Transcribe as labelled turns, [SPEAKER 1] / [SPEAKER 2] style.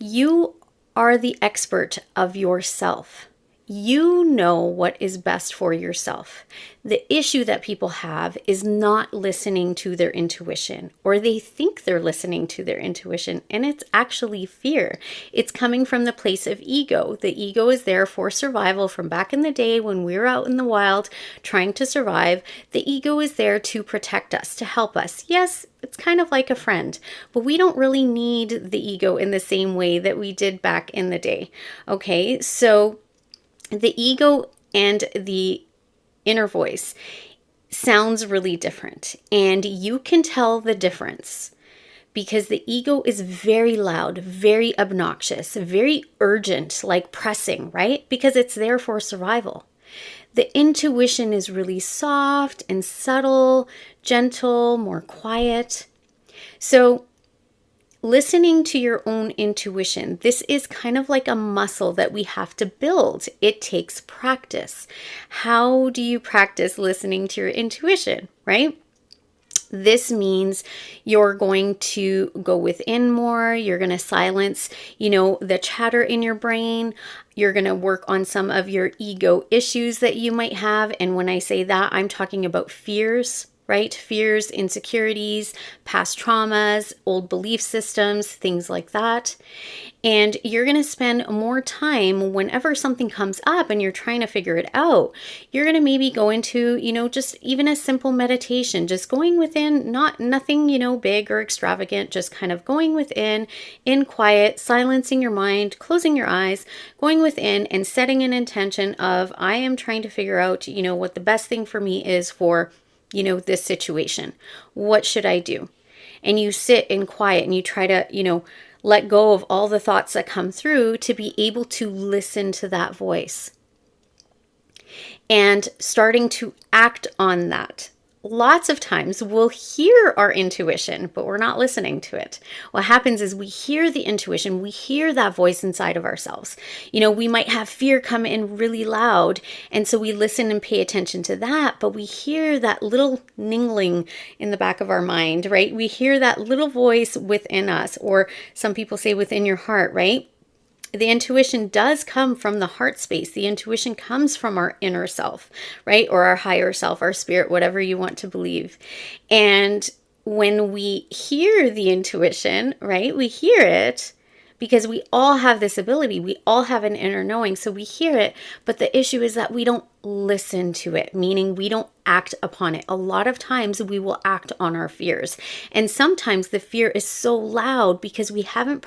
[SPEAKER 1] You are the expert of yourself. You know what is best for yourself. The issue that people have is not listening to their intuition, or they think they're listening to their intuition, and it's actually fear. It's coming from the place of ego. The ego is there for survival from back in the day when we were out in the wild trying to survive. The ego is there to protect us, to help us. Yes, it's kind of like a friend, but we don't really need the ego in the same way that we did back in the day. Okay, so the ego and the inner voice sounds really different, and you can tell the difference because the ego is very loud, very obnoxious, very urgent, like pressing, right? Because it's there for survival. The intuition is really soft and subtle, gentle, more quiet. So listening to your own intuition, this is kind of like a muscle that we have to build. It takes practice. How do you practice listening to your intuition, right? This means you're going to go within more. You're going to silence, the chatter in your brain. You're going to work on some of your ego issues that you might have. And when I say that, I'm talking about fears, right? Fears, insecurities, past traumas, old belief systems, things like that. And you're going to spend more time whenever something comes up and you're trying to figure it out. You're going to maybe go into, just even a simple meditation, just going within, nothing, big or extravagant, just kind of going within in quiet, silencing your mind, closing your eyes, going within and setting an intention of, I am trying to figure out, what the best thing for me is for, this situation. What should I do? And you sit in quiet and you try to, let go of all the thoughts that come through to be able to listen to that voice and starting to act on that. Lots of times we'll hear our intuition, but we're not listening to it. What happens is we hear the intuition, we hear that voice inside of ourselves. We might have fear come in really loud, and so we listen and pay attention to that, but we hear that little ningling in the back of our mind, right? We hear that little voice within us, or some people say within your heart, right? The intuition does come from the heart space. The intuition comes from our inner self, right? Or our higher self, our spirit, whatever you want to believe. And when we hear the intuition, right, we hear it because we all have this ability. We all have an inner knowing, so we hear it. But the issue is that we don't listen to it, meaning we don't act upon it. A lot of times we will act on our fears. And sometimes the fear is so loud because we haven't